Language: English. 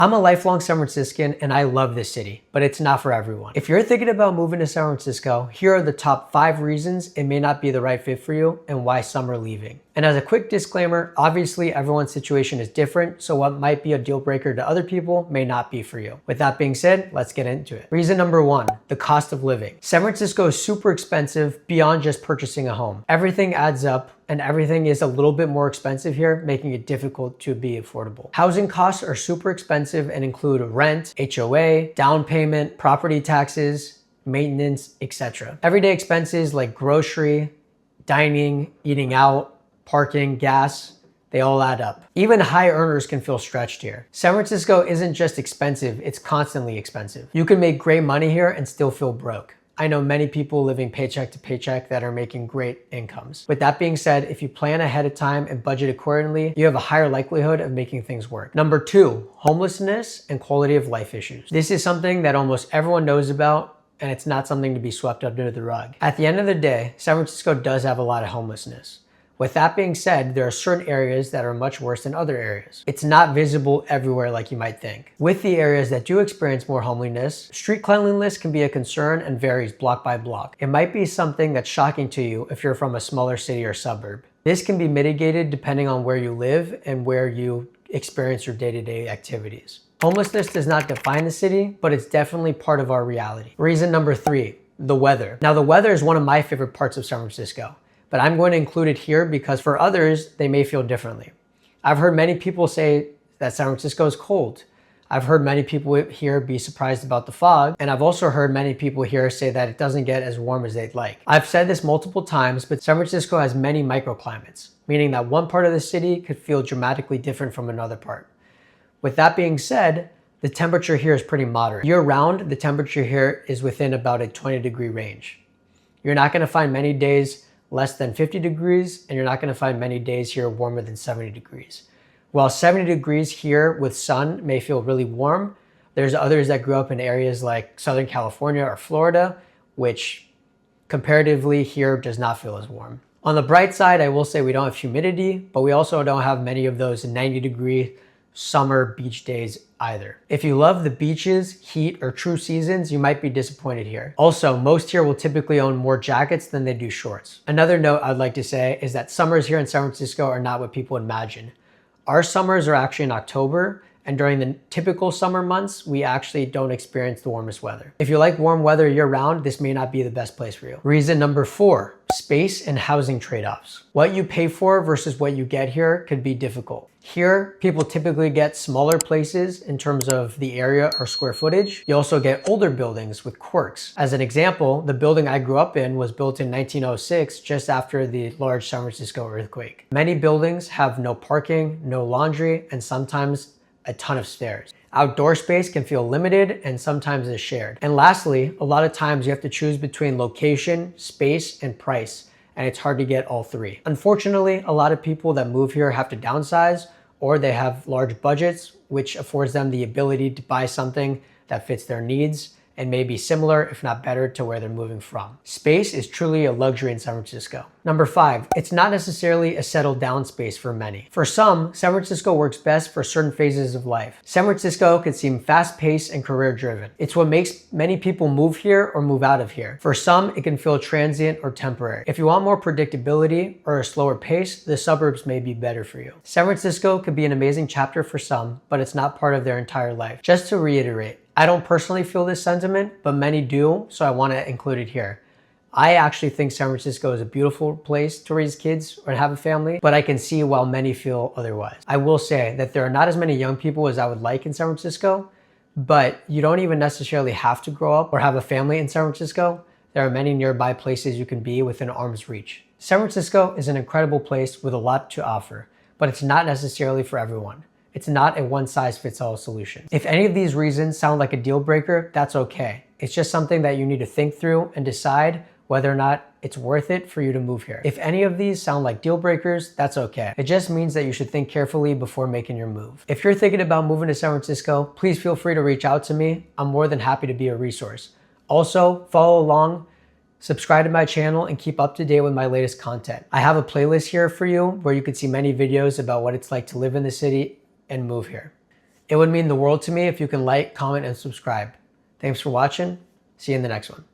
I'm a lifelong San Franciscan and I love this city, but it's not for everyone. If you're thinking about moving to San Francisco, here are the top 5 reasons it may not be the right fit for you and why some are leaving. And as a quick disclaimer, obviously everyone's situation is different, so what might be a deal breaker to other people may not be for you. With that being said, let's get into it. Reason number 1, the cost of living. San Francisco is super expensive beyond just purchasing a home. Everything adds up and everything is a little bit more expensive here, making it difficult to be affordable. Housing costs are super expensive and include rent, HOA, down payment, property taxes, maintenance, etc. Everyday expenses like grocery, dining, eating out, parking, gas, they all add up. Even high earners can feel stretched here. San Francisco isn't just expensive, it's constantly expensive. You can make great money here and still feel broke. I know many people living paycheck to paycheck that are making great incomes. With that being said, if you plan ahead of time and budget accordingly, you have a higher likelihood of making things work. Number 2, homelessness and quality of life issues. This is something that almost everyone knows about, and it's not something to be swept up under the rug. At the end of the day, San Francisco does have a lot of homelessness. With that being said, there are certain areas that are much worse than other areas. It's not visible everywhere like you might think. With the areas that do experience more homelessness, street cleanliness can be a concern and varies block by block. It might be something that's shocking to you if you're from a smaller city or suburb. This can be mitigated depending on where you live and where you experience your day-to-day activities. Homelessness does not define the city, but it's definitely part of our reality. Reason number 3, the weather. Now, the weather is one of my favorite parts of San Francisco, but I'm going to include it here because for others, they may feel differently. I've heard many people say that San Francisco is cold. I've heard many people here be surprised about the fog, and I've also heard many people here say that it doesn't get as warm as they'd like. I've said this multiple times, but San Francisco has many microclimates, meaning that one part of the city could feel dramatically different from another part. With that being said, the temperature here is pretty moderate. Year-round, the temperature here is within about a 20-degree range. You're not gonna find many days less than 50 degrees, and you're not gonna find many days here warmer than 70 degrees. While 70 degrees here with sun may feel really warm, there's others that grew up in areas like Southern California or Florida, which comparatively here does not feel as warm. On the bright side, I will say we don't have humidity, but we also don't have many of those 90-degree summer beach days either. If you love the beaches, heat, or true seasons, you might be disappointed here. Also, most here will typically own more jackets than they do shorts. Another note I'd like to say is that summers here in San Francisco are not what people imagine. Our summers are actually in October, and during the typical summer months, we actually don't experience the warmest weather. If you like warm weather year-round, this may not be the best place for you. Reason number 4, space and housing trade-offs. What you pay for versus what you get here could be difficult. Here, people typically get smaller places in terms of the area or square footage. You also get older buildings with quirks. As an example, the building I grew up in was built in 1906, just after the large San Francisco earthquake. Many buildings have no parking, no laundry, and sometimes a ton of stairs. Outdoor space can feel limited and sometimes is shared. And lastly, a lot of times you have to choose between location, space, and price, and it's hard to get all 3. Unfortunately, a lot of people that move here have to downsize, or they have large budgets, which affords them the ability to buy something that fits their needs and may be similar, if not better, to where they're moving from. Space is truly a luxury in San Francisco. Number 5, it's not necessarily a settled down space for many. For some, San Francisco works best for certain phases of life. San Francisco can seem fast-paced and career-driven. It's what makes many people move here or move out of here. For some, it can feel transient or temporary. If you want more predictability or a slower pace, the suburbs may be better for you. San Francisco could be an amazing chapter for some, but it's not part of their entire life. Just to reiterate, I don't personally feel this sentiment, but many do, so I want to include it here. I actually think San Francisco is a beautiful place to raise kids or have a family, but I can see why many feel otherwise. I will say that there are not as many young people as I would like in San Francisco, but you don't even necessarily have to grow up or have a family in San Francisco. There are many nearby places you can be within arm's reach. San Francisco is an incredible place with a lot to offer, but it's not necessarily for everyone. It's not a one-size-fits-all solution. If any of these reasons sound like a deal breaker, that's okay. It's just something that you need to think through and decide whether or not it's worth it for you to move here. If any of these sound like deal breakers, that's okay. It just means that you should think carefully before making your move. If you're thinking about moving to San Francisco, please feel free to reach out to me. I'm more than happy to be a resource. Also, follow along, subscribe to my channel, and keep up to date with my latest content. I have a playlist here for you where you can see many videos about what it's like to live in the city and move here. It would mean the world to me if you can like, comment, and subscribe. Thanks for watching. See you in the next one.